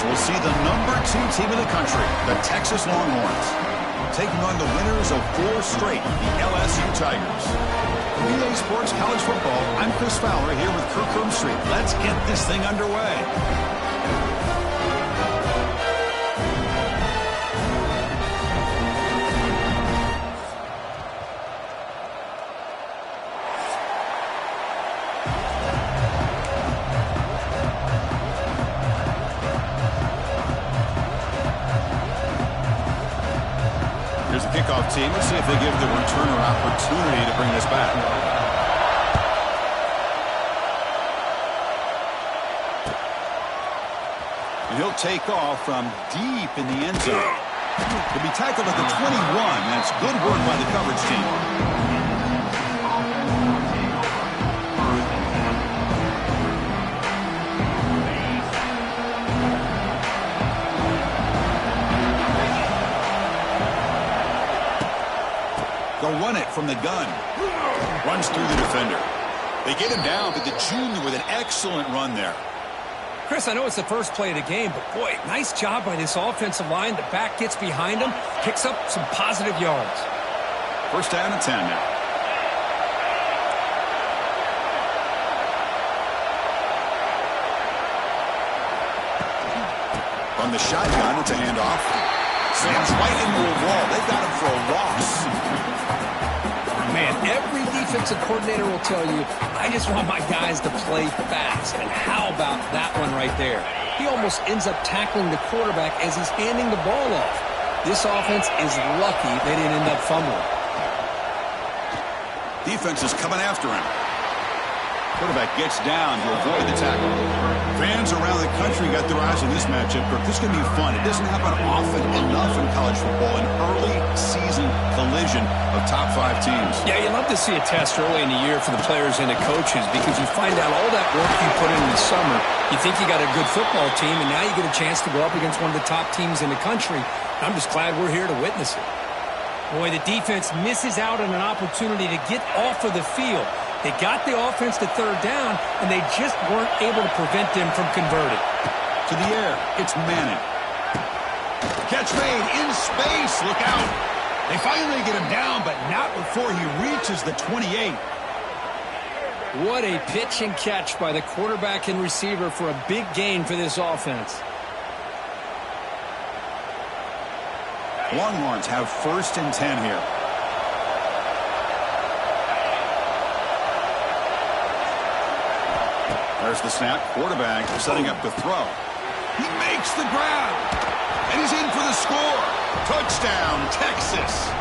will see the #2 team in the country, the Texas Longhorns, taking on the winners of 4 straight, the LSU Tigers. For EA Sports College Football, I'm Chris Fowler here with Kirk Herbstreit. Let's get this thing underway. Here's the kickoff team. Let's see if they give the returner opportunity to bring this back. And he'll take off from deep in the end zone. He'll be tackled at the 21. That's good work by the coverage team. They'll run it from the gun. Runs through the defender. They get him down, but the junior with an excellent run there. Chris, I know it's the first play of the game, but boy, nice job by this offensive line. The back gets behind him, picks up some positive yards. First down and 10 now. From the shotgun, it's a handoff. Slams right into a wall. They've got him for a loss. Man, every defensive coordinator will tell you, I just want my guys to play fast. And how about that one right there? He almost ends up tackling the quarterback as he's handing the ball off. This offense is lucky they didn't end up fumbling. Defense is coming after him. Quarterback gets down to avoid the tackle. Fans around the country got their eyes on this matchup. This is going to be fun. It doesn't happen often enough in college football, an early season collision of top 5 teams. Yeah, you love to see a test early in the year for the players and the coaches because you find out all that work you put in the summer. You think you got a good football team, and now you get a chance to go up against one of the top teams in the country. I'm just glad we're here to witness it. Boy, the defense misses out on an opportunity to get off of the field. They got the offense to third down, and they just weren't able to prevent them from converting. To the air, it's Manning. Catch made in space. Look out. They finally get him down, but not before he reaches the 28. What a pitch and catch by the quarterback and receiver for a big gain for this offense. Longhorns have first and 10 here. There's the snap. Quarterback setting up to throw. He makes the grab. And he's in for the score. Touchdown, Texas.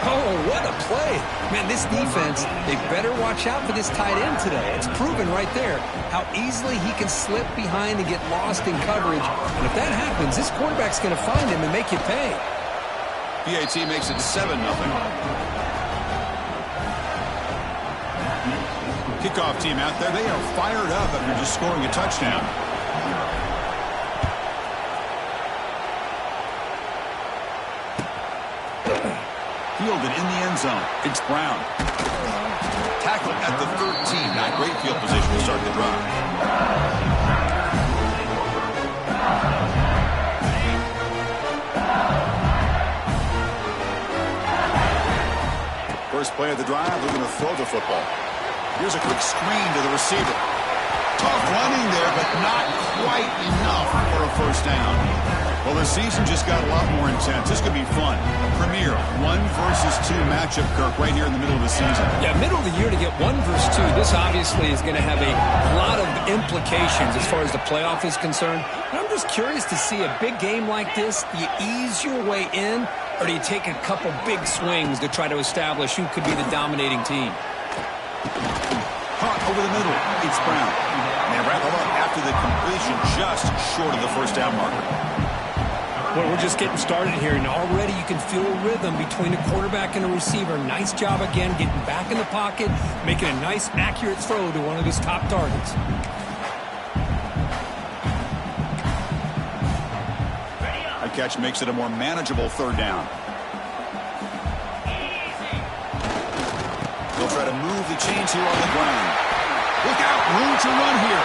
Oh, what a play. Man, this defense, they better watch out for this tight end today. It's proven right there how easily he can slip behind and get lost in coverage. And if that happens, this quarterback's going to find him and make you pay. PAT makes it 7-0. Kickoff team out there. They are fired up after just scoring a touchdown. Fielded in the end zone. It's Brown. Tackled at the 13. Not great field position to start the drive. First play of the drive, they're going to throw the football. Here's a quick screen to the receiver. Tough running there, but not quite enough for a first down. Well, the season just got a lot more intense. This could be fun. Premier 1 versus 2 matchup, Kirk, right here in the middle of the season. Yeah, middle of the year to get 1 versus 2. This obviously is going to have a lot of implications as far as the playoff is concerned. And I'm just curious to see a big game like this. Do you ease your way in, or do you take a couple big swings to try to establish who could be the dominating team? Caught over the middle. It's Brown. And they wrap him up after the completion just short of the first down marker. Well, we're just getting started here, and already you can feel a rhythm between a quarterback and a receiver. Nice job again getting back in the pocket, making a nice, accurate throw to one of his top targets. That catch makes it a more manageable third down. They'll try to move the chains here on the ground. Look out, room to run here.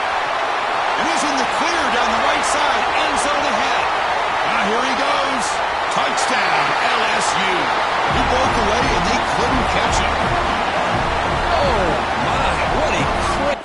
And he's in the clear down the right side. Touchdown, LSU. He broke away, and they couldn't catch him. Oh, my, what a quick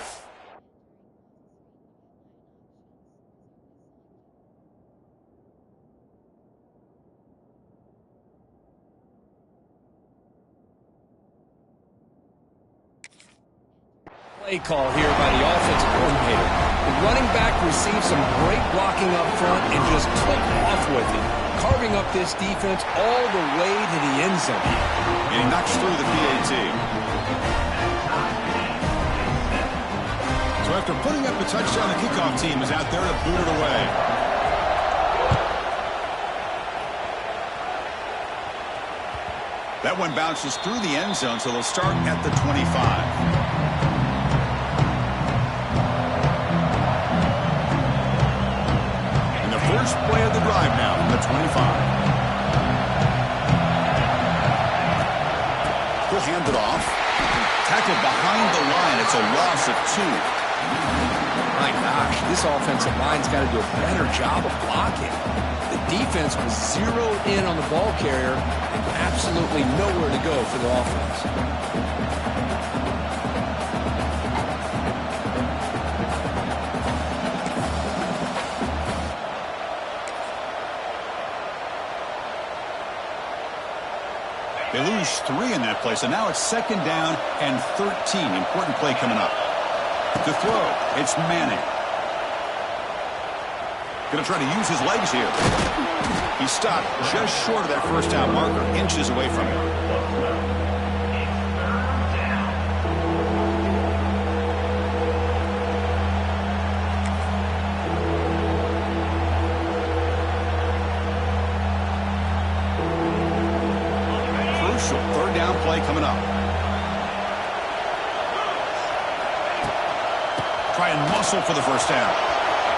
play call here by the offensive coordinator. The running back received some great blocking up front and just took off with it, carving up this defense all the way to the end zone. And he knocks through the PAT. So after putting up the touchdown, the kickoff team is out there to boot it away. That one bounces through the end zone, so they'll start at the 25. First play of the drive now from the 25. He'll hand it off. Tackled behind the line. It's a loss of 2. My gosh, this offensive line's got to do a better job of blocking. The defense was zeroed in on the ball carrier and absolutely nowhere to go for the offense. They lose 3 in that play, so now it's 2nd down and 13. Important play coming up. To throw, it's Manning. Going to try to use his legs here. He stopped just short of that first down marker, inches away from it. Third down play coming up. Try and muscle for the first down.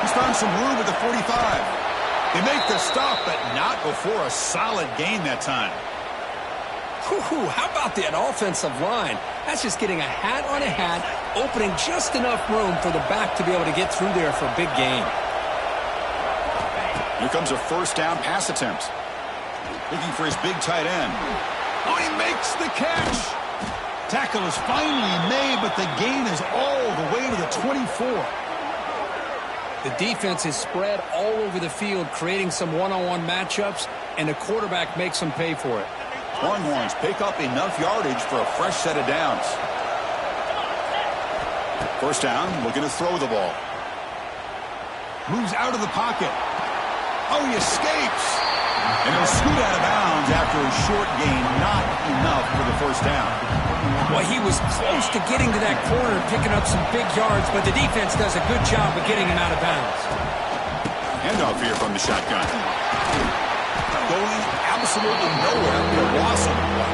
He's found some room at the 45. They make the stop, but not before a solid gain that time. Whew, how about that offensive line? That's just getting a hat on a hat, opening just enough room for the back to be able to get through there for a big gain. Here comes a first down pass attempt. Looking for his big tight end. Oh, he makes the catch. Tackle is finally made, but the gain is all the way to the 24. The defense is spread all over the field, creating some one-on-one matchups, and the quarterback makes them pay for it. Longhorns pick up enough yardage for a fresh set of downs. First down, looking to throw the ball. Moves out of the pocket. Oh, he escapes. And he'll scoot out of bounds after a short gain, not enough for the first down. Well, he was close to getting to that corner, picking up some big yards, but the defense does a good job of getting him out of bounds. Handoff here from the shotgun. Going absolutely nowhere with a loss on the play.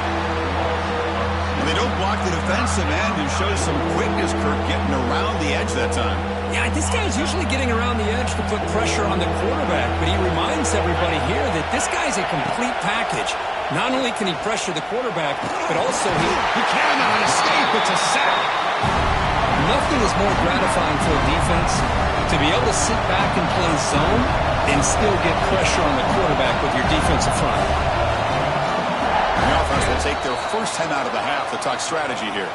And they don't block the defensive end and show some quickness, Kirk, getting around the edge that time. Yeah, this guy's usually getting around the edge to put pressure on the quarterback, but he reminds everybody here that this guy's a complete package. Not only can he pressure the quarterback, but also he cannot escape. It's a sack. Nothing is more gratifying for a defense to be able to sit back and play zone and still get pressure on the quarterback with your defensive front. The offense will take their first time out of the half to talk strategy here.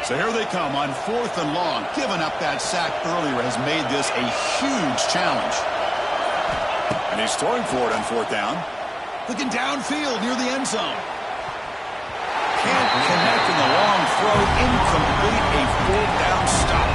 So here they come on 4th and long. Giving up that sack earlier has made this a huge challenge. And he's throwing for it on 4th down. Looking downfield near the end zone. Can't connect in the long throw. Incomplete. A 4th down stop.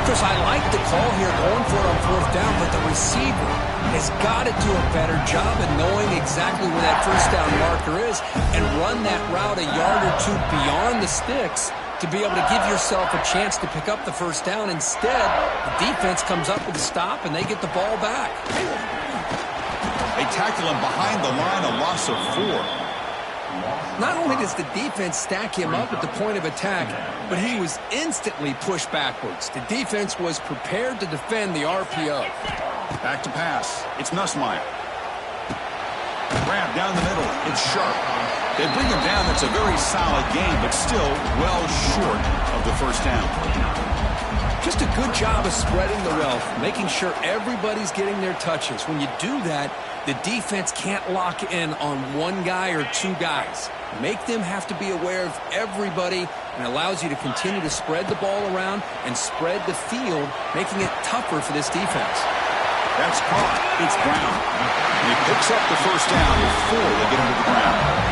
Chris, I like the call here going for it on 4th down, but the receiver has got to do a better job of knowing exactly where that first down marker is and run that route a yard or two beyond the sticks to be able to give yourself a chance to pick up the first down. Instead, the defense comes up with a stop, and they get the ball back. They tackle him behind the line, a loss of 4. Not only does the defense stack him up at the point of attack, but he was instantly pushed backwards. The defense was prepared to defend the RPO. Back to pass. It's Nussmeier. Grab down the middle. It's Sharp. They bring him down. That's a very solid game, but still well short of the first down. Just a good job of spreading the wealth, making sure everybody's getting their touches. When you do that, the defense can't lock in on one guy or two guys. Make them have to be aware of everybody, and allows you to continue to spread the ball around and spread the field, making it tougher for this defense. That's caught. It's Brown. And he picks up the first down before they get him to the ground.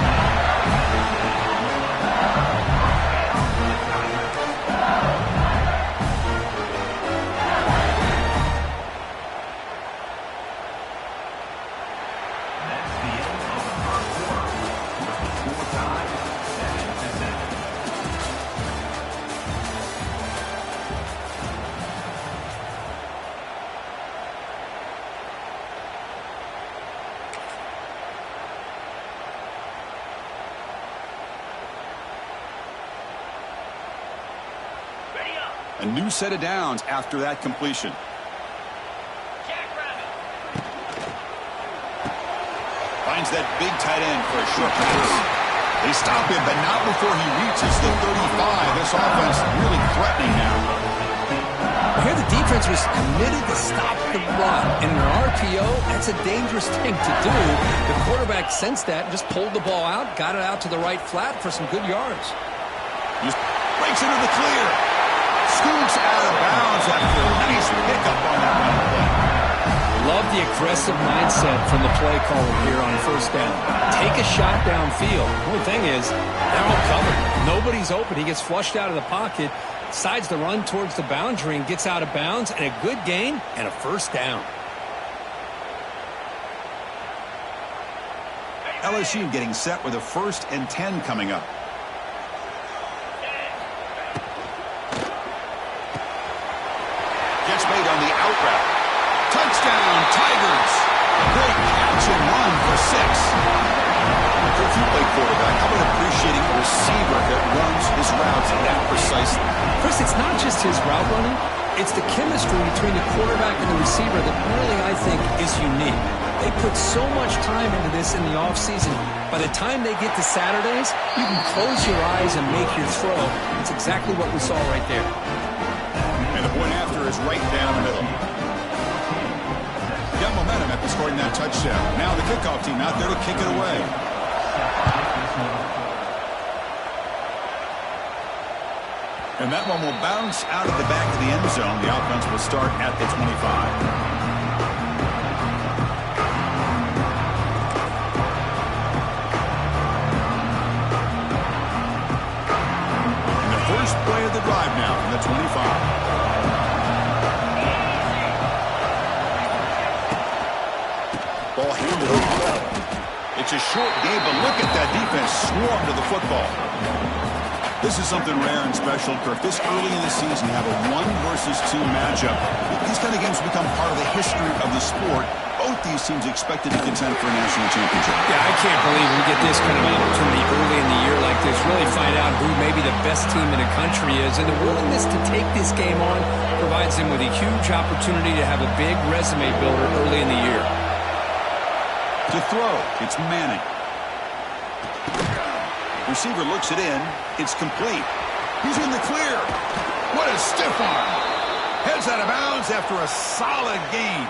A new set of downs after that completion. Finds that big tight end for a short pass. They stop him, but not before he reaches the 35. This offense really threatening now. Here the defense was committed to stop the run. In an RPO, that's a dangerous thing to do. The quarterback sensed that and just pulled the ball out, got it out to the right flat for some good yards. Just breaks into the clear. Scoots out of bounds after a nice pickup on that run play. Love the aggressive mindset from the play caller here on first down. Take a shot downfield. The only thing is, they're all covered. Nobody's open. He gets flushed out of the pocket, decides to run towards the boundary and gets out of bounds, and a good gain and a first down. LSU getting set with a 1st and 10 coming up. Gets made on the out route. Touchdown, Tigers. Great catch and run for 6. If you play quarterback, how about appreciating a receiver that runs his routes that precisely? Chris, it's not just his route running. It's the chemistry between the quarterback and the receiver that really, I think, is unique. They put so much time into this in the offseason. By the time they get to Saturdays, you can close your eyes and make your throw. It's exactly what we saw right there. And the point after is right down the middle. Got momentum after scoring that touchdown. Now the kickoff team out there to kick it away. And that one will bounce out of the back of the end zone. The offense will start at the 25. First play of the drive now from the 25. Ball handed over. It's a short game, but look at that defense swarm to the football. This is something rare and special, Kirk. This early in the season, have a 1 versus 2 matchup. These kind of games become part of the history of the sport. Both these teams expected to contend for a national championship. Yeah, I can't believe we get this kind of opportunity early in the year like this. Really find out who maybe the best team in the country is. And the willingness to take this game on provides them with a huge opportunity to have a big resume builder early in the year. To throw, it's Manning. Receiver looks it in. It's complete. He's in the clear. What a stiff arm. Heads out of bounds after a solid gain.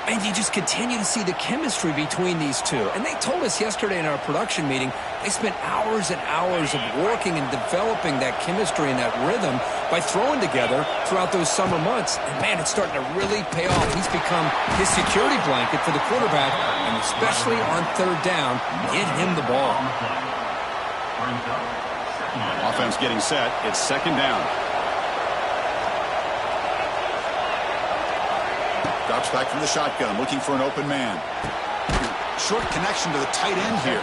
And you just continue to see the chemistry between these two. And they told us yesterday in our production meeting, they spent hours and hours of working and developing that chemistry and that rhythm by throwing together throughout those summer months. And, man, it's starting to really pay off. He's become his security blanket for the quarterback, and especially on 3rd down, get him the ball. Offense getting set. It's 2nd down. Drops back from the shotgun, looking for an open man. Short connection to the tight end here.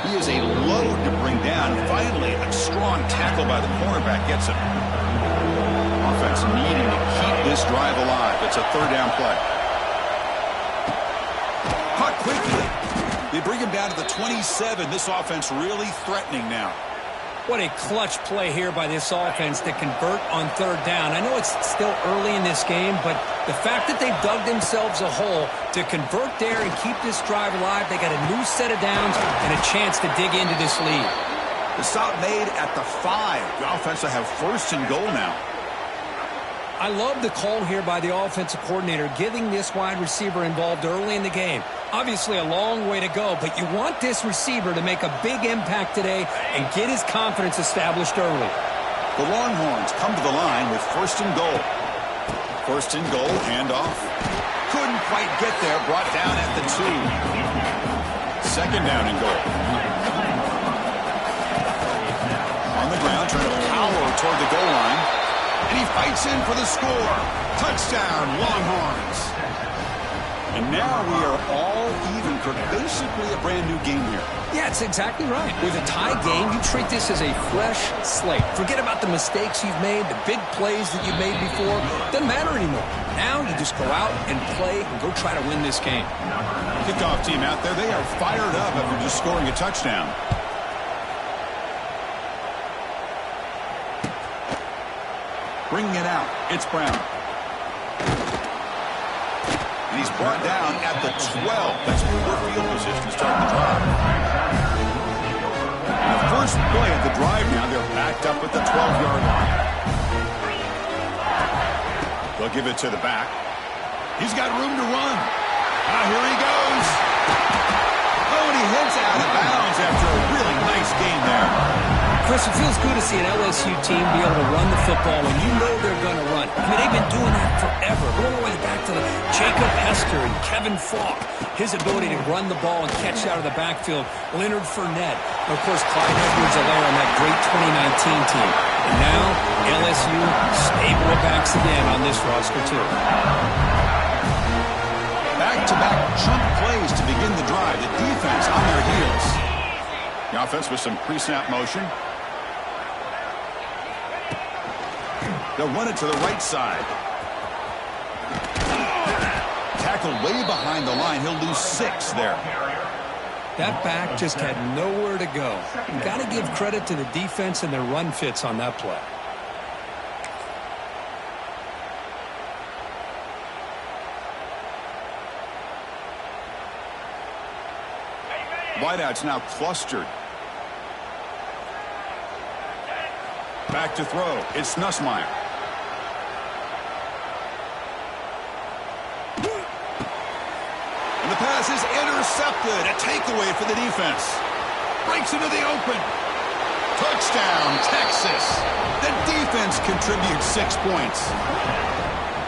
He is a load to bring down. Finally, a strong tackle by the cornerback gets him. Offense needing to keep this drive alive. It's a 3rd down play. Caught quickly. They bring him down to the 27. This offense really threatening now. What a clutch play here by this offense to convert on third down. I know it's still early in this game, but the fact that they've dug themselves a hole to convert there and keep this drive alive, they got a new set of downs and a chance to dig into this lead. The stop made at the 5. The offense will have first and goal now. I love the call here by the offensive coordinator, getting this wide receiver involved early in the game. Obviously a long way to go, but you want this receiver to make a big impact today and get his confidence established early. The Longhorns come to the line with first and goal. First and goal, handoff. Couldn't quite get there, brought down at the 2. Second down and goal. On the ground, trying to power toward the goal line. And he fights in for the score. Touchdown, Longhorns. And now we are all even for basically a brand new game here. Yeah, it's exactly right. With a tie game, you treat this as a fresh slate. Forget about the mistakes you've made, the big plays that you've made before. Doesn't matter anymore. Now you just go out and play and go try to win this game. Kickoff team out there, they are fired up after just scoring a touchdown. Bringing it out, it's Brown. And he's brought down at the 12. That's poor field position to start the drive. And the first play of the drive now, they're backed up at the 12-yard line. They'll give it to the back. He's got room to run. Here he goes. Oh, and he heads out of bounds after a really nice game there. Chris, it feels good to see an LSU team be able to run the football when you know they're going to run. I mean, they've been doing that forever. Going all the way back to Jacob Hester and Kevin Falk. His ability to run the ball and catch out of the backfield. Leonard Fournette. And, of course, Clyde Edwards-Helaire on that great 2019 team. And now, LSU stable of backs again on this roster, too. Back-to-back chunk plays to begin the drive. The defense on their heels. The offense with some pre-snap motion. They'll run it to the right side. Tackled way behind the line. He'll lose 6 there. That back just had nowhere to go. You've got to give credit to the defense and their run fits on that play. Wideouts now clustered. Back to throw. It's Nussmeier. And the pass is intercepted. A takeaway for the defense. Breaks into the open. Touchdown, Texas. The defense contributes 6 points.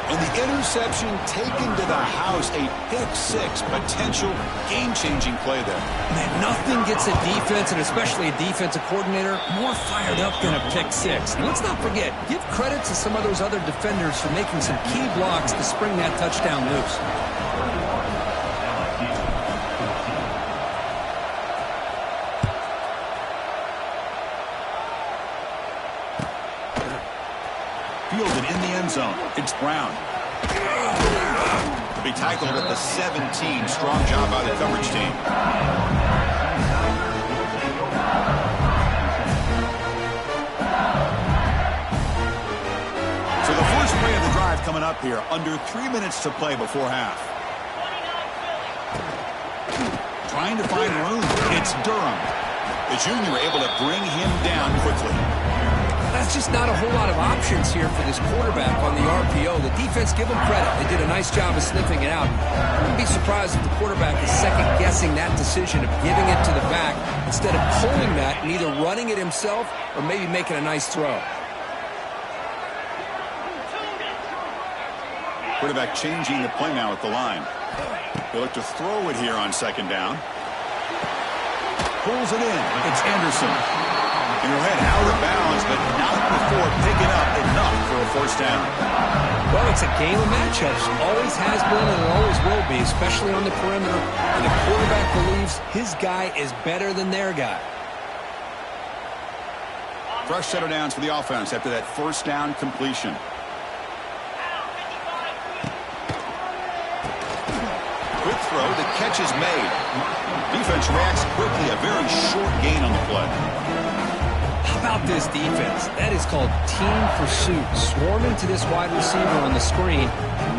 And the interception taken to the house, a pick-6, potential game-changing play there. Man, nothing gets a defense, and especially a defensive coordinator, more fired up than a pick-6. And let's not forget, give credit to some of those other defenders for making some key blocks to spring that touchdown loose. Fielded in the end zone. It's Brown. To be tackled at the 17. Strong job by the coverage team. So the first play of the drive coming up here. Under 3 minutes to play before half. Trying to find room. It's Durham. The junior able to bring him down quickly. That's just not a whole lot of options here for this quarterback on the RPO. The defense, give them credit. They did a nice job of sniffing it out. I wouldn't be surprised if the quarterback is second-guessing that decision of giving it to the back instead of pulling that and either running it himself or maybe making a nice throw. Quarterback changing the play now at the line. They look to throw it here on second down. Pulls it in. It's Anderson. And he'll head out of bounds, but not before picking up enough for a first down. Well, it's a game of matchups. Always has been and it always will be, especially on the perimeter. And the quarterback believes his guy is better than their guy. Fresh set of downs for the offense after that first down completion. Quick throw. The catch is made. Defense reacts quickly. A very short gain on the play. How about this defense? That is called team pursuit. Swarming to this wide receiver on the screen,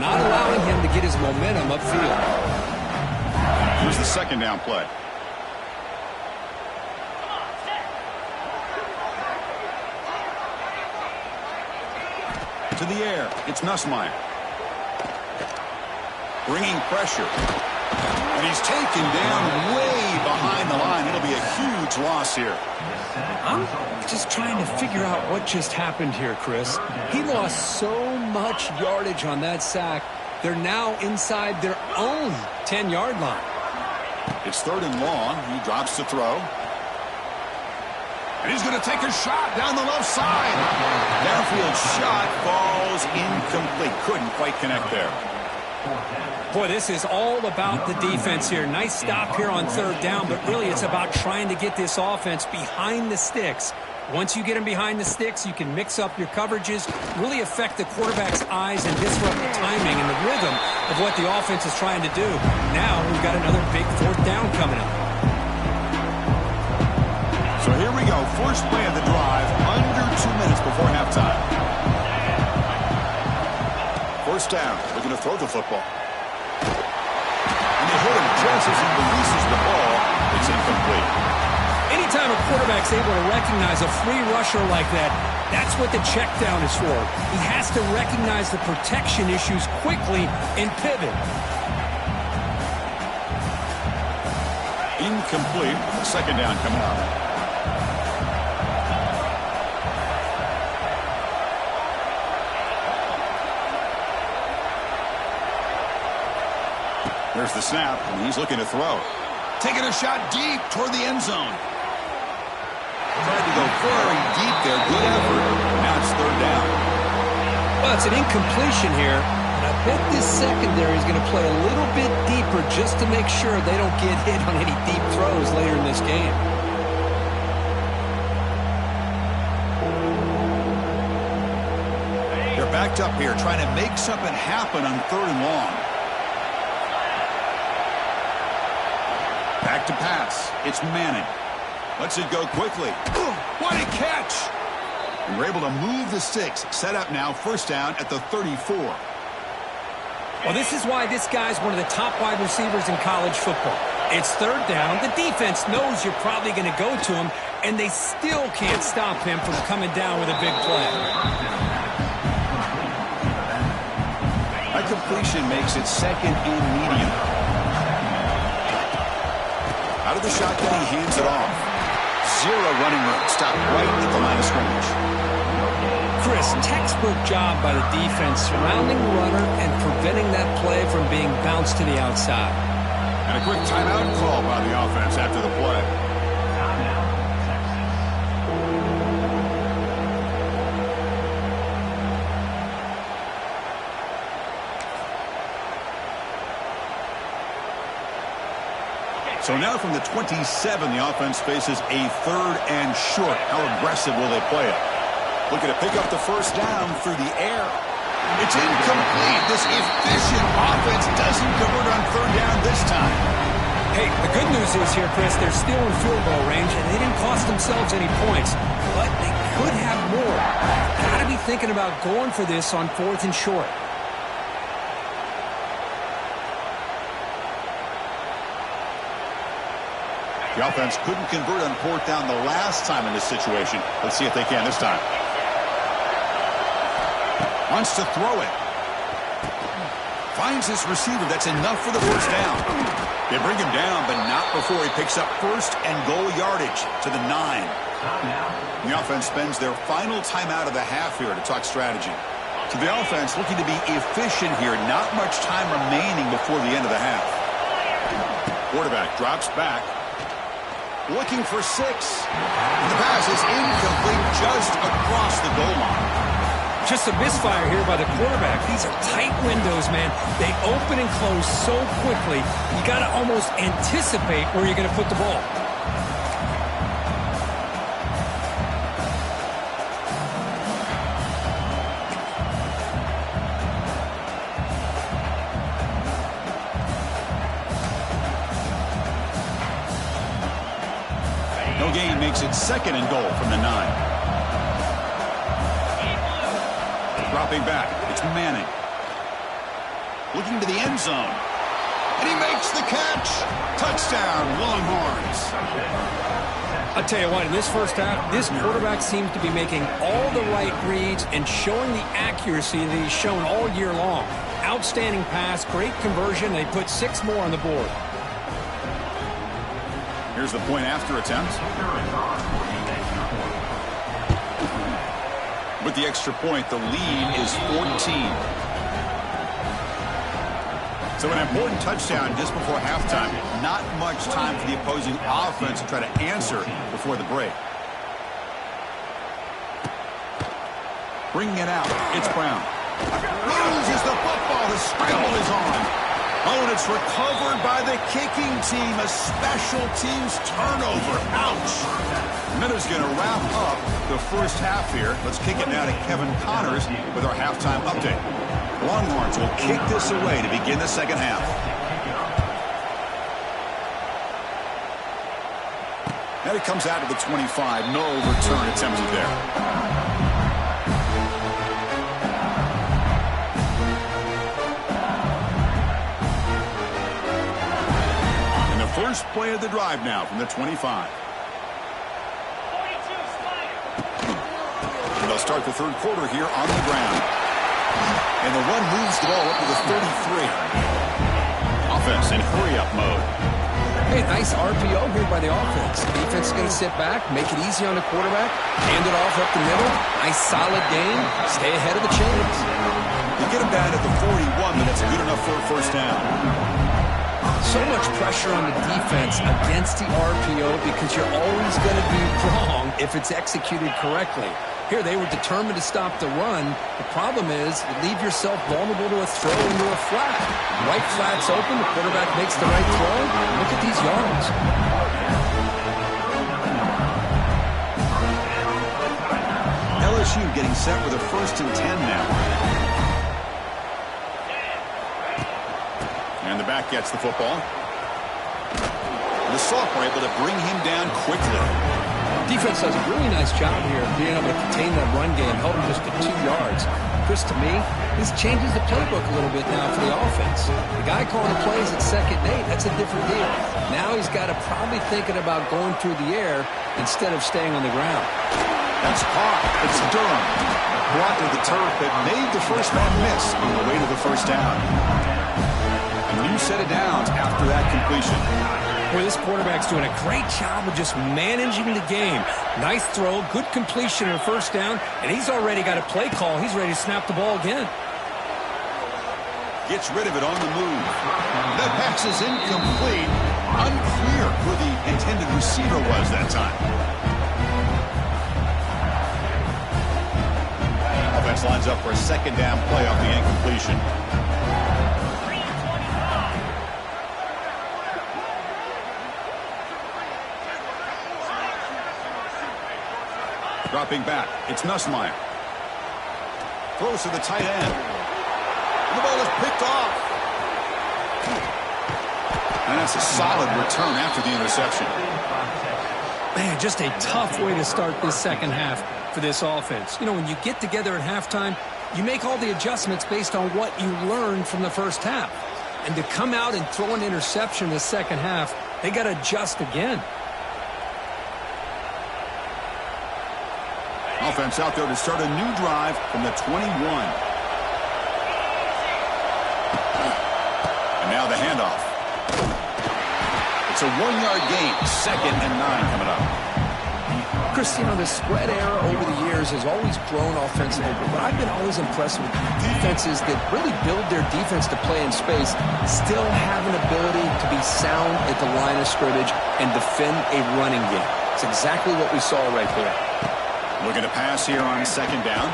not allowing him to get his momentum upfield. Here's the second down play. To the air, it's Nussmeier. Bringing pressure. And he's taken down way behind the line. It'll be a huge loss here. I'm just trying to figure out what just happened here, Chris. He lost so much yardage on that sack. They're now inside their own 10-yard line. It's 3rd and long. He drops to throw. And he's going to take a shot down the left side. Downfield shot falls incomplete. Couldn't quite connect there. Boy, this is all about the defense here. Nice stop here on 3rd down, but really it's about trying to get this offense behind the sticks. Once you get them behind the sticks, you can mix up your coverages, really affect the quarterback's eyes and disrupt the timing and the rhythm of what the offense is trying to do. Now we've got another big 4th down coming up. So here we go. First play of the drive, under 2 minutes before halftime. 1st down. They're going to throw the football. And they hit him just as he releases the ball. It's incomplete. Anytime a quarterback's able to recognize a free rusher like that, that's what the check down is for. He has to recognize the protection issues quickly and pivot. Incomplete. 2nd down coming up. There's the snap, and he's looking to throw. Taking a shot deep toward the end zone. Tried to go very deep there. Good effort. Now it's 3rd down. Well, it's an incompletion here. And I bet this secondary is going to play a little bit deeper just to make sure they don't get hit on any deep throws later in this game. They're backed up here trying to make something happen on 3rd and long. Back to pass. It's Manning. Lets it go quickly. What a catch! And we're able to move the sticks. Set up now, 1st down at the 34. Well, this is why this guy's one of the top wide receivers in college football. It's 3rd down. The defense knows you're probably going to go to him, and they still can't stop him from coming down with a big play. That completion makes it 2nd and medium. Out of the shotgun, he hands it off. 0 running room. Stop right at the line of scrimmage. Chris, textbook job by the defense surrounding the runner and preventing that play from being bounced to the outside. And a quick timeout call by the offense after the play. So now from the 27, the offense faces a 3rd and short. How aggressive will they play it? Looking to pick up the 1st down through the air. It's incomplete. This efficient offense doesn't convert on 3rd down this time. Hey, the good news is here, Chris, they're still in field goal range, and they didn't cost themselves any points. But they could have more. Got to be thinking about going for this on 4th and short. The offense couldn't convert on 4th down the last time in this situation. Let's see if they can this time. Wants to throw it. Finds his receiver. That's enough for the 1st down. They bring him down, but not before he picks up 1st and goal yardage to the 9. The offense spends their final timeout of the half here to talk strategy. So the offense looking to be efficient here. Not much time remaining before the end of the half. Quarterback drops back. Looking for 6. The pass is incomplete just across the goal line. Just a misfire here by the quarterback. These are tight windows, man. They open and close so quickly. You got to almost anticipate where you're going to put the ball. No gain makes it 2nd and goal from the 9. Dropping back, it's Manning. Looking to the end zone. And he makes the catch. Touchdown, Longhorns. I'll tell you what, in this first half, this quarterback seems to be making all the right reads and showing the accuracy that he's shown all year long. Outstanding pass, great conversion. They put 6 more on the board. Here's the point after attempt. With the extra point, the lead is 14. So an important touchdown just before halftime. Not much time for the opposing offense to try to answer before the break. Bringing it out, it's Brown. Loses the football. The scramble is on. Oh, and it's recovered by the kicking team. A special teams turnover. Ouch. Miller's going to wrap up the first half here. Let's kick it now to Kevin Connors with our halftime update. Longhorns will kick this away to begin the second half. And it comes out to the 25. No return attempted there. And the first play of the drive now from the 25. And they'll start the third quarter here on the ground. And the run moves the ball up to the 33. Offense in hurry-up mode. Hey, nice RPO here by the offense. Defense is going to sit back, make it easy on the quarterback, hand it off up the middle. Nice solid game. Stay ahead of the chains. You get him down at the 41, but it's good enough for a first down. So much pressure on the defense against the RPO because you're always going to be wrong if it's executed correctly. Here, they were determined to stop the run. The problem is you leave yourself vulnerable to a throw into a flat. Right flat's open. The quarterback makes the right throw. Look at these yards. LSU getting set with a 1st and 10 now. And the back gets the football. The sophomore able to bring him down quickly. Defense does a really nice job here of being able to contain that run game, held him just to 2 yards. Chris, to me, this changes the playbook a little bit now for the offense. The guy calling the plays at 2nd and 8, that's a different deal. Now he's got to probably thinking about going through the air instead of staying on the ground. That's caught. It's Durham. Brought to the turf that made the first man miss on the way to the first down. A new set of downs after that completion. Boy, this quarterback's doing a great job of just managing the game. Nice throw, good completion and first down, and he's already got a play call. He's ready to snap the ball again. Gets rid of it on the move. That pass is incomplete. Unclear who the intended receiver was that time. Offense lines up for a 2nd down play off the incompletion. Dropping back, it's Nussmeier. Throws to the tight end. And the ball is picked off. And that's a solid return after the interception. Man, just a tough way to start this second half for this offense. You know, when you get together at halftime, you make all the adjustments based on what you learned from the first half. And to come out and throw an interception in the second half, they got to adjust again. Offense out there to start a new drive from the 21. And now the handoff. It's a 1-yard gain. 2nd and 9 coming up. Chris, you know, the spread era over the years has always grown offensively, but I've been always impressed with defenses that really build their defense to play in space, still have an ability to be sound at the line of scrimmage and defend a running game. It's exactly what we saw right there. Looking to pass here on 2nd down.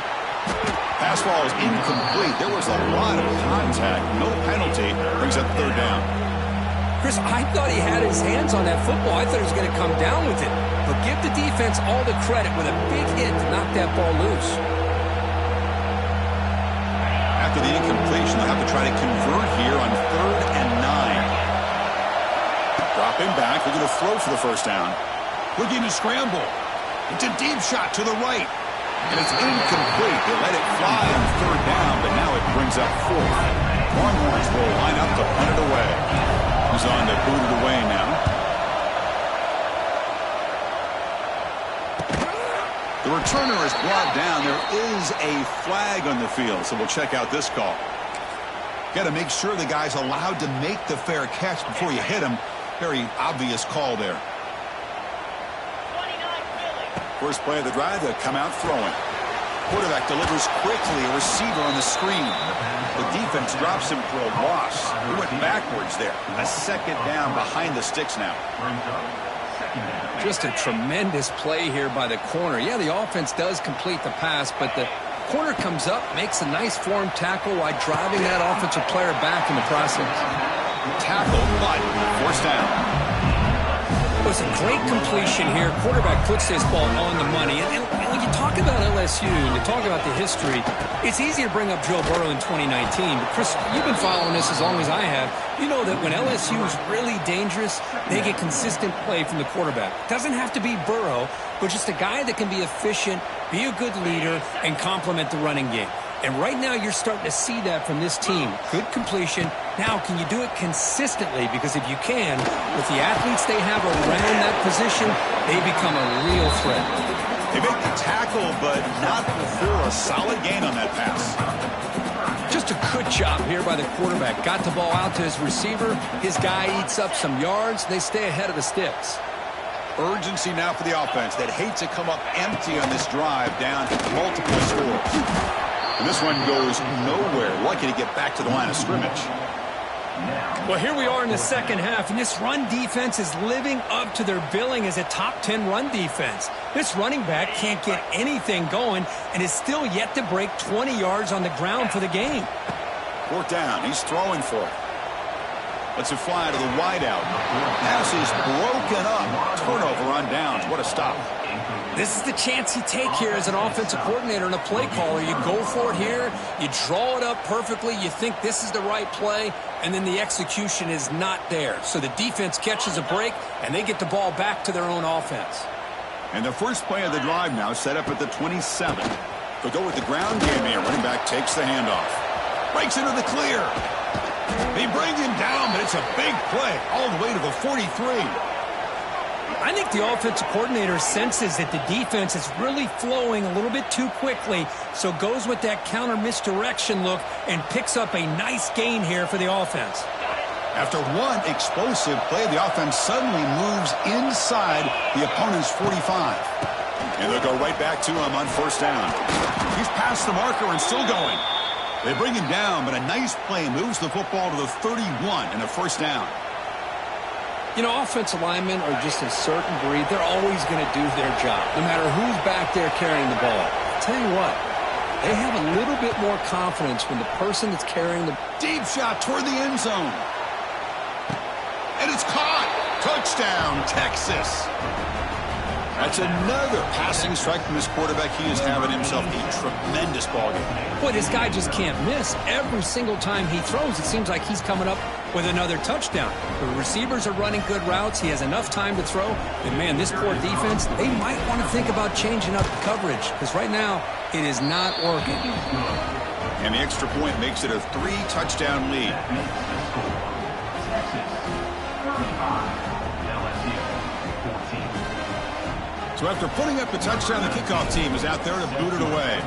Pass ball is incomplete. There was a lot of contact. No penalty. Brings up 3rd down. Chris, I thought he had his hands on that football. I thought he was going to come down with it. But give the defense all the credit with a big hit to knock that ball loose. After the incompletion, they'll have to try to convert here on 3rd and 9. Dropping back. Looking to throw for the first down. Looking to scramble. It's a deep shot to the right. And it's incomplete. They let it fly on third down, but now it brings up fourth. Longhorns will line up to punt it away. He's on to boot it away now. The returner is brought down. There is a flag on the field, so we'll check out this call. Got to make sure the guy's allowed to make the fair catch before you hit him. Very obvious call there. First play of the drive, they'll come out throwing. Quarterback delivers quickly, a receiver on the screen. The defense drops him for a loss. He went backwards there. A second down behind the sticks now. Just a tremendous play here by the corner. Yeah, the offense does complete the pass, but the corner comes up, makes a nice form tackle while driving that offensive player back in the process. Tackle, but forced down. It was a great completion here. Quarterback puts this ball on the money. And when you talk about LSU and you talk about the history, it's easy to bring up Joe Burrow in 2019. But, Chris, you've been following this as long as I have. You know that when LSU is really dangerous, they get consistent play from the quarterback. Doesn't have to be Burrow, but just a guy that can be efficient, be a good leader, and complement the running game. And right now you're starting to see that from this team. Good completion. Now, can you do it consistently? Because if you can, with the athletes they have around that position, they become a real threat. They make the tackle, but not before a solid gain on that pass. Just a good job here by the quarterback. Got the ball out to his receiver. His guy eats up some yards. They stay ahead of the sticks. Urgency now for the offense that hates to come up empty on this drive down multiple scores. And this one goes nowhere. Lucky to get back to the line of scrimmage. Well, here we are in the second half, and this run defense is living up to their billing as a top 10 run defense. This running back can't get anything going and is still yet to break 20 yards on the ground for the game. Fourth down. He's throwing for it. Lets it fly to the wideout. Pass is broken up. Turnover on downs. What a stop. This is the chance you take here as an offensive coordinator and a play caller. You go for it here. You draw it up perfectly. You think this is the right play, and then the execution is not there. So the defense catches a break, and they get the ball back to their own offense. And the first play of the drive now set up at the 27. They'll go with the ground game here. Running back takes the handoff. Breaks into the clear. They bring him down, but it's a big play all the way to the 43. I think the offensive coordinator senses that the defense is really flowing a little bit too quickly, so goes with that counter misdirection look and picks up a nice gain here for the offense. After one explosive play, the offense suddenly moves inside the opponent's 45. And they'll go right back to him on first down. He's past the marker and still going. They bring him down, but a nice play moves the football to the 31 and a first down. You know, offensive linemen are just a certain breed. They're always going to do their job, no matter who's back there carrying the ball. I'll tell you what, they have a little bit more confidence when the person that's carrying the deep shot toward the end zone. And it's caught. Touchdown, Texas. That's another passing strike from this quarterback. He is having himself a tremendous ballgame. Boy, this guy just can't miss. Every single time he throws, it seems like he's coming up with another touchdown. The receivers are running good routes. He has enough time to throw. And, man, this poor defense, they might want to think about changing up coverage because right now it is not working. And the extra point makes it a 3-touchdown lead. So after putting up the touchdown, the kickoff team is out there to boot it away.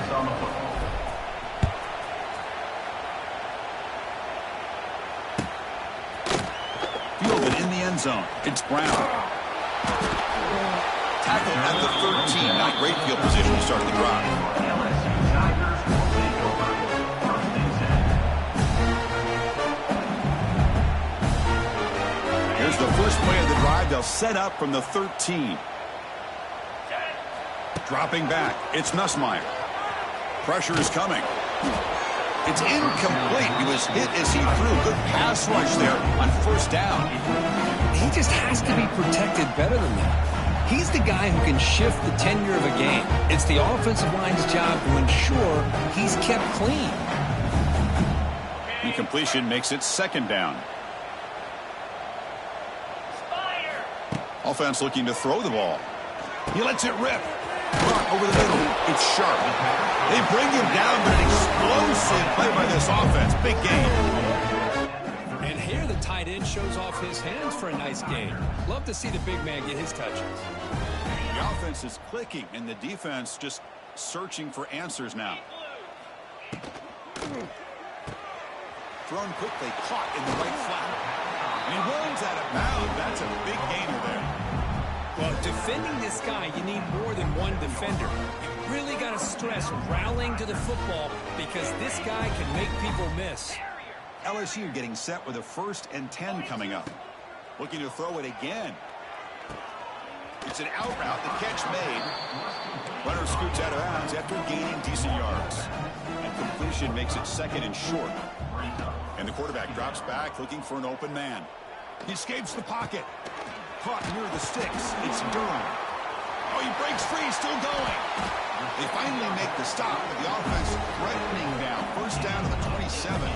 Fielded in the end zone. It's Brown. Tackled at the 13. Not great field position to start the drive. Here's the first play of the drive. They'll set up from the 13. Dropping back. It's Nussmeier. Pressure is coming. It's incomplete. He was hit as he threw. Good pass rush there on first down. He just has to be protected better than that. He's the guy who can shift the tenure of a game. It's the offensive line's job to ensure he's kept clean. Incompletion makes it second down. Offense looking to throw the ball. He lets it rip. Brought over the middle. It's sharp. They bring him down, but an explosive play by this offense. Big game. And here the tight end shows off his hands for a nice gain. Love to see the big man get his touches. The offense is clicking, and the defense just searching for answers now. Thrown quickly, caught in the right flat. And he rolls out of bounds. That's a big gainer there. Well, defending this guy, you need more than one defender. You really got to stress rallying to the football because this guy can make people miss. LSU getting set with a 1st and 10 coming up. Looking to throw it again. It's an out route. The catch made. Runner scoots out of bounds after gaining decent yards. And completion makes it 2nd and short. And the quarterback drops back looking for an open man. He escapes the pocket. Caught near the sticks. It's Durham. Oh, he breaks free. Still going. They finally make the stop, but the offense threatening now. 1st down to the 27.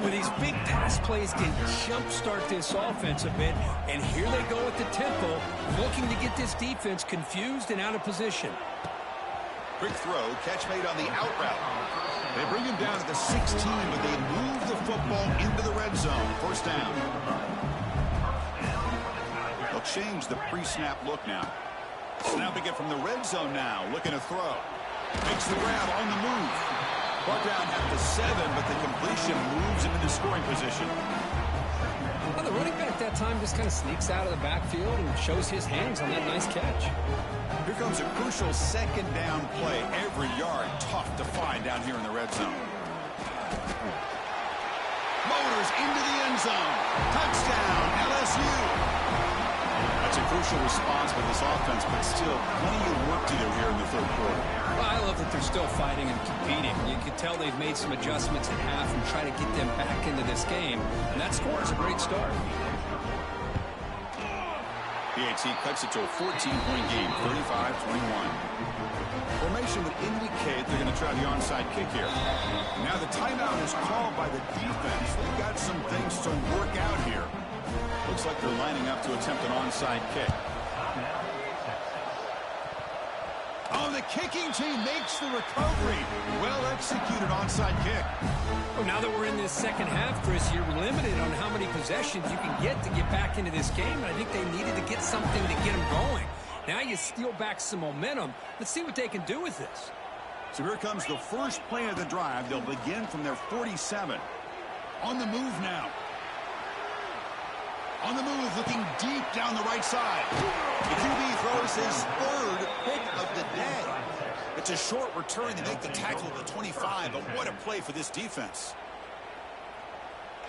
With these big pass plays can jumpstart this offense a bit, and here they go at the tempo, looking to get this defense confused and out of position. Quick throw, catch made on the out route. They bring him down to the 16, but they move the football into the red zone. 1st down. They'll change the pre-snap look now. Snapping it from the red zone now, looking to throw. Makes the grab on the move. Brought down at the 7, but the completion moves him into scoring position. Well, the running back that time just kind of sneaks out of the backfield and shows his hands on that nice catch. Here comes a crucial 2nd down play. Every yard tough to find down here in the red zone. Motors into the end zone. Touchdown, LSU. That's a crucial response by this offense, but still plenty of work to do here in the 3rd quarter. Well, I love that they're still fighting and competing. You can tell they've made some adjustments at half and try to get them back into this game. And that score is a great start. PAT cuts it to a 14-point game, 35-21. Formation would indicate they're going to try the onside kick here. Now the timeout is called by the defense. They've got some things to work out here. Looks like they're lining up to attempt an onside kick. Oh, the kicking team makes the recovery. Well-executed onside kick. Well, now that we're in this 2nd half, Chris, you're limited on how many possessions you can get to get back into this game. And I think they needed to get something to get them going. Now you steal back some momentum. Let's see what they can do with this. So here comes the first play of the drive. They'll begin from their 47. On the move now. On the move, looking deep down the right side. The QB throws his 3rd pick of the day. It's a short return. They make the tackle at the 25, but what a play for this defense.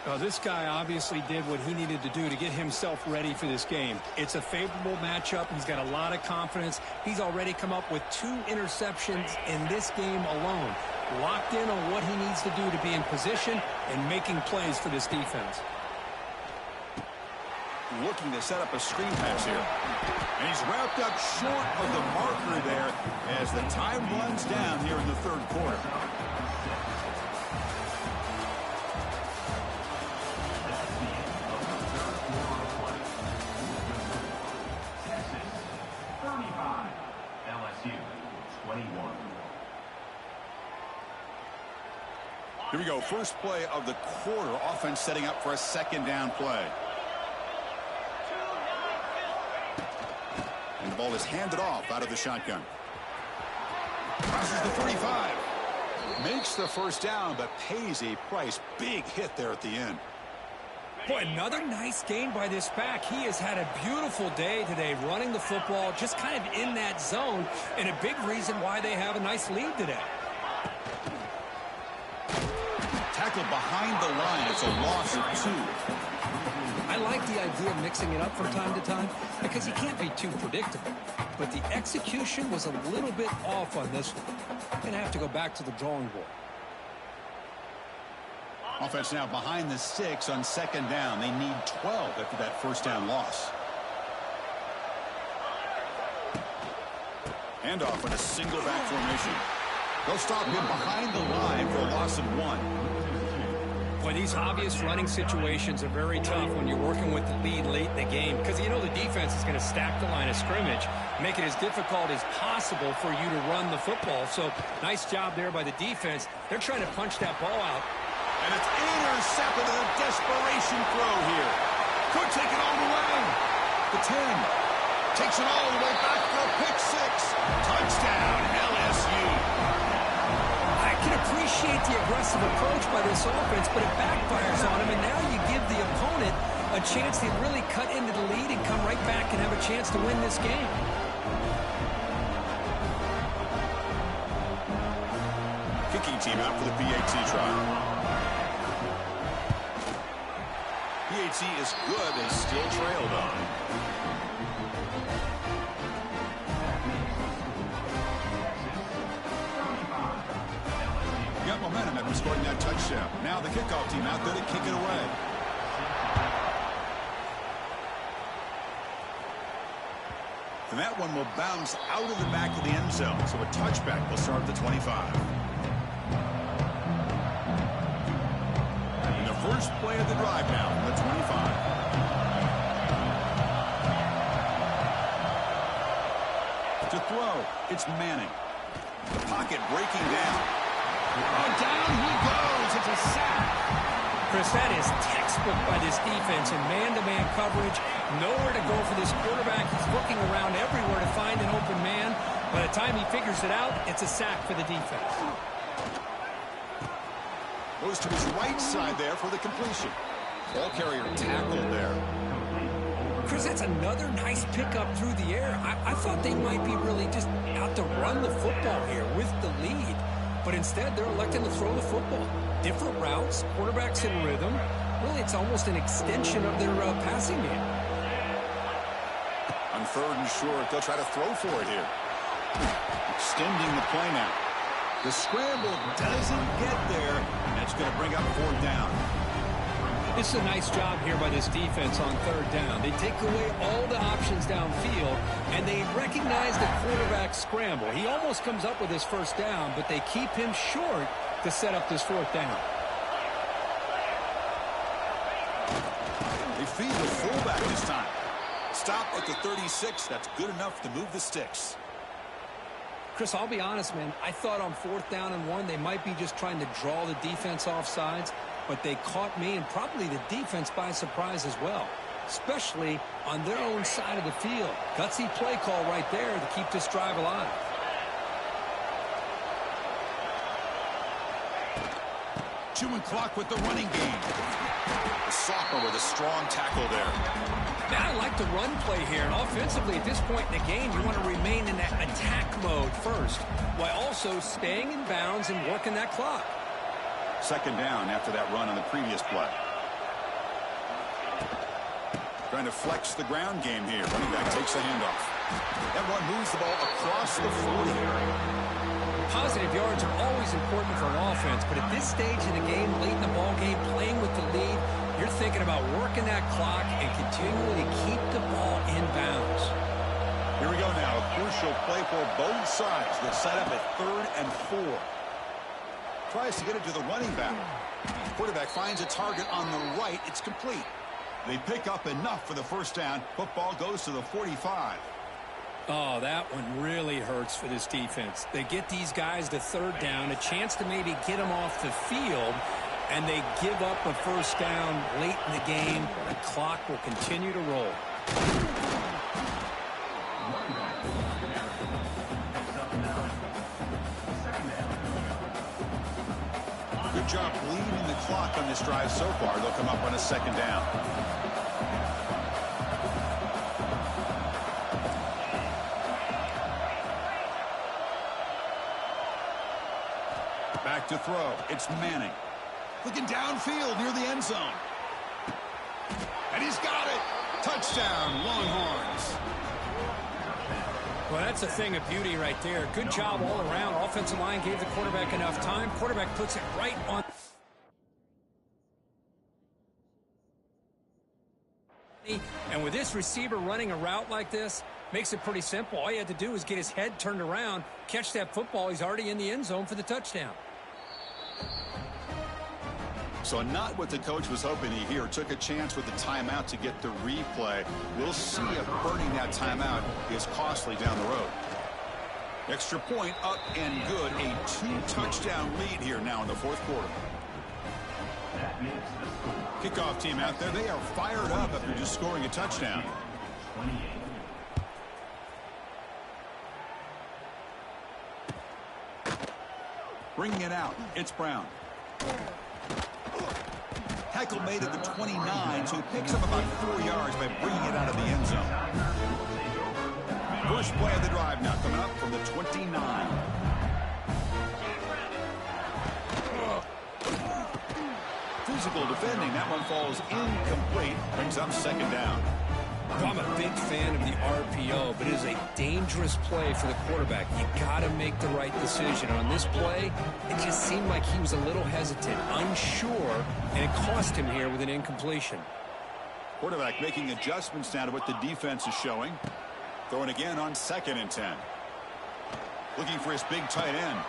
Well, this guy obviously did what he needed to do to get himself ready for this game. It's a favorable matchup. He's got a lot of confidence. He's already come up with 2 interceptions in this game alone. Locked in on what he needs to do to be in position and making plays for this defense. Looking to set up a screen pass here. And he's wrapped up short of the marker there as the time runs down here in the 3rd quarter. LSU 21. Here we go. First play of the quarter. Offense setting up for a 2nd down play. And the ball is handed off out of the shotgun. Crosses the 45. Makes the 1st down, but pays a price. Big hit there at the end. Boy, another nice gain by this back. He has had a beautiful day today running the football, just kind of in that zone, and a big reason why they have a nice lead today. Tackled behind the line. It's a loss of 2. I like the idea of mixing it up from time to time because you can't be too predictable. But the execution was a little bit off on this one. Going to have to go back to the drawing board. Offense now behind the 6 on 2nd down. They need 12 after that 1st down loss. Handoff in a single back formation. They'll stop him behind the line for a loss of 1. Well, these obvious running situations are very tough when you're working with the lead late in the game because you know the defense is going to stack the line of scrimmage, make it as difficult as possible for you to run the football. So nice job there by the defense. They're trying to punch that ball out. And it's intercepted with a desperation throw here. Could take it all the way. The 10. Takes it all the way back for a pick six. Touchdown, LSU. I can appreciate the aggressive approach by this offense, but it backfires on him, and now you give the opponent a chance to really cut into the lead and come right back and have a chance to win this game. Kicking team out for the PAT try. PAT is good and still trailed on. Got momentum after scoring that touchdown. Now the kickoff team out there to kick it away. And that one will bounce out of the back of the end zone. So a touchback will start at the 25. And the first play of the drive now from the 25. To throw, it's Manning. The pocket breaking down. Oh, down he goes. It's a sack. Chris, that is textbook by this defense in man-to-man coverage. Nowhere to go for this quarterback. He's looking around everywhere to find an open man. By the time he figures it out, it's a sack for the defense. Goes to his right side there for the completion. Ball carrier tackled there. Chris, that's another nice pickup through the air. I thought they might be really just out to run the football here with the lead. But instead, they're electing to throw the football. Different routes, quarterbacks in rhythm. Really, it's almost an extension of their passing game. On third and short, they'll try to throw for it here. Extending the play now. The scramble doesn't get there, and it's going to bring up fourth down. This is a nice job here by this defense on third down. They take away all the options downfield, and they recognize the quarterback scramble. He almost comes up with his first down, but they keep him short to set up this fourth down. They feed the fullback this time. Stop at the 36. That's good enough to move the sticks. Chris, I'll be honest, man. I thought on fourth down and one, they might be just trying to draw the defense off sides. But they caught me and probably the defense by surprise as well, especially on their own side of the field. Gutsy play call right there to keep this drive alive. Chewing clock with the running game. The sophomore with a strong tackle there. Now I like the run play here, and offensively at this point in the game, you want to remain in that attack mode first, while also staying in bounds and working that clock. Second down after that run on the previous play. Trying to flex the ground game here. Running back takes the handoff. That one moves the ball across the 40. Positive yards are always important for an offense, but at this stage in the game, late in the ball game, playing with the lead, you're thinking about working that clock and continuing to keep the ball in bounds. Here we go now. A crucial play for both sides. They'll set up at 3rd and 4. Tries to get it to the running back. Quarterback finds a target on the right. It's complete. They pick up enough for the first down. Football goes to the 45. Oh, that one really hurts for this defense. They get these guys to third down, a chance to maybe get them off the field, and they give up a first down late in the game. The clock will continue to roll. Good job bleeding the clock on this drive so far. They'll come up on a second down. Back to throw. It's Manning. Looking downfield near the end zone. And he's got it. Touchdown, Longhorns. Well, that's a thing of beauty right there. Good job all around. Offensive line gave the quarterback enough time. Quarterback puts it right on. And with this receiver running a route like this, makes it pretty simple. All you had to do is get his head turned around, catch that football. He's already in the end zone for the touchdown. So not what the coach was hoping to hear. Took a chance with the timeout to get the replay. We'll see if burning that timeout is costly down the road. Extra point up and good. A 2-touchdown lead here now in the fourth quarter. Kickoff team out there. They are fired up after just scoring a touchdown. Bringing it out. It's Brown. Tackle made at the 29, so he picks up about 4 yards by bringing it out of the end zone. First play of the drive now coming up from the 29. Physical defending. That one falls incomplete. Brings up second down. I'm a big fan of the RPO, but it is a dangerous play for the quarterback. You got to make the right decision. On this play, it just seemed like he was a little hesitant, unsure, and it cost him here with an incompletion. Quarterback making adjustments now to what the defense is showing. Throwing again on 2nd and 10. Looking for his big tight end.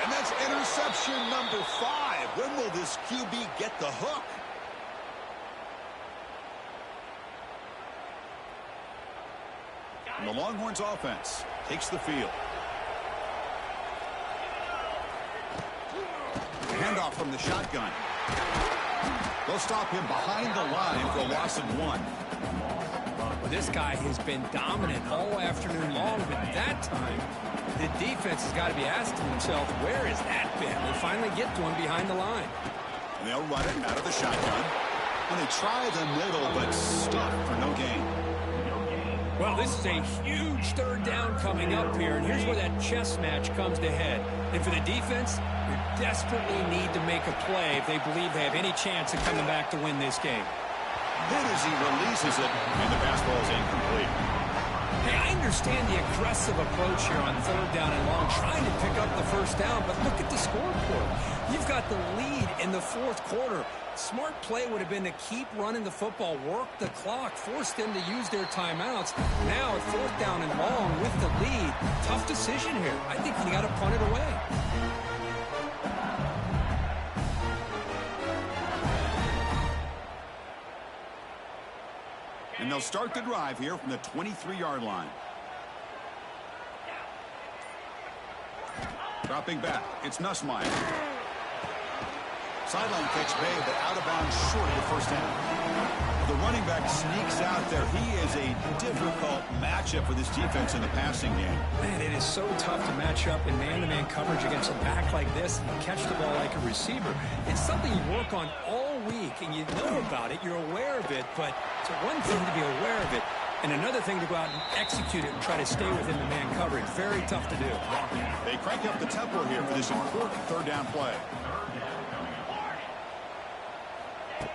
And that's interception number 5. When will this QB get the hook? And the Longhorns offense takes the field. Handoff from the shotgun. They'll stop him behind the line for a loss of 1. Well, this guy has been dominant all afternoon long, but that time, the defense has got to be asking themselves, where has that been? They finally get to him behind the line. And they'll run it out of the shotgun. And they try the middle, but stuffed for no gain. Well, this is a huge 3rd down coming up here, and here's where that chess match comes to head. And for the defense, they desperately need to make a play if they believe they have any chance of coming back to win this game. Then as he releases it, and the pass ball is incomplete. Hey, I understand the aggressive approach here on 3rd down and long, trying to pick up the first down, but look at the scoreboard. You've got the lead in the 4th quarter. Smart play would have been to keep running the football, work the clock, force them to use their timeouts. Now at 4th down and long with the lead, tough decision here. I think you got to punt it away. And they'll start the drive here from the 23-yard line. Dropping back, it's Nussmeier. Sideline catch made, but out of bounds short of the first down. The running back sneaks out there. He is a difficult matchup for this defense in the passing game. Man, it is so tough to match up in man-to-man coverage against a back like this and catch the ball like a receiver. It's something you work on all week, and you know about it. You're aware of it, but it's one thing to be aware of it, and another thing to go out and execute it and try to stay within the man coverage. Very tough to do. They crank up the tempo here for this important 3rd down play.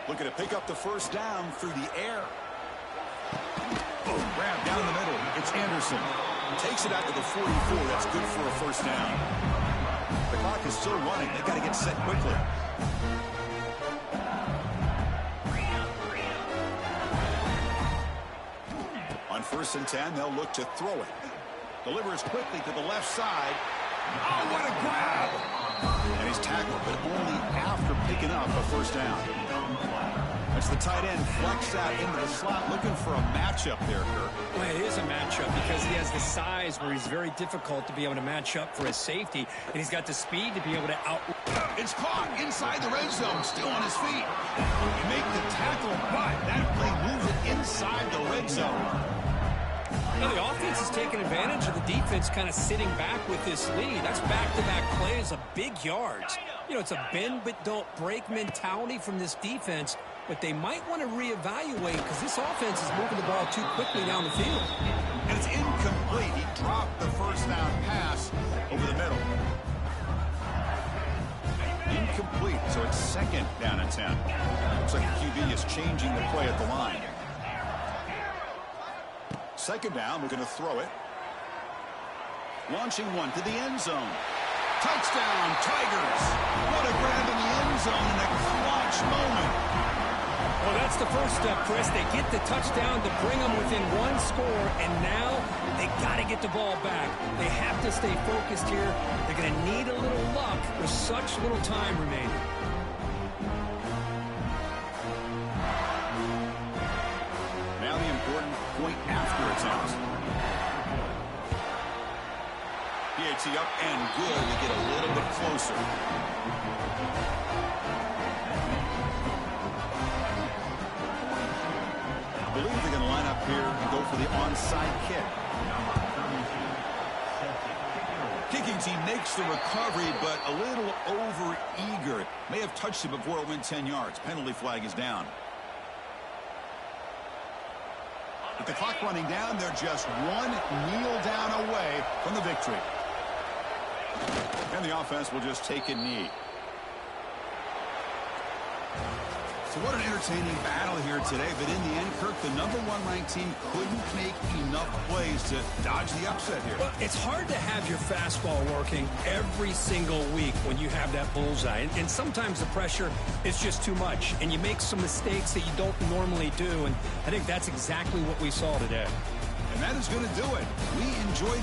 Looking to pick up the first down through the air. Grab down the middle. It's Anderson. Takes it out to the 44. That's good for a first down. The clock is still running. They've got to get set quickly. On 1st and 10, they'll look to throw it. Delivers quickly to the left side. Oh, what a grab! And he's tackled, but only after picking up a first down. That's the tight end flex out into the slot, looking for a matchup there, Kirk. Well, it is a matchup because he has the size where he's very difficult to be able to match up for his safety, and he's got the speed to be able to out. It's caught inside the red zone, still on his feet. You make the tackle, but that play moves it inside the red zone. Now, the offense is taking advantage of the defense kind of sitting back with this lead. That's back-to-back plays of big yards. You know, it's a bend but don't break mentality from this defense, but they might want to reevaluate because this offense is moving the ball too quickly down the field. And it's incomplete. He dropped the first down pass over the middle. Incomplete, so it's 2nd down and 10. Looks like the QB is changing the play at the line. 2nd down, we're going to throw it. Launching one to the end zone. Touchdown, Tigers! What a grab in the end zone in a clutch moment. Well, that's the first step, Chris. They get the touchdown to bring them within 1 score, and now they got to get the ball back. They have to stay focused here. They're going to need a little luck with such little time remaining. up and good to get a little bit closer. I believe they're going to line up here and go for the onside kick. Kicking team makes the recovery, but a little over-eager. May have touched it before it went 10 yards. Penalty flag is down. With the clock running down, they're just one kneel down away from the victory. And the offense will just take a knee. So what an entertaining battle here today. But in the end, Kirk, the #1 ranked team couldn't make enough plays to dodge the upset here. Well, it's hard to have your fastball working every single week when you have that bullseye. And sometimes the pressure is just too much. And you make some mistakes that you don't normally do. And I think that's exactly what we saw today. And that is going to do it. We enjoyed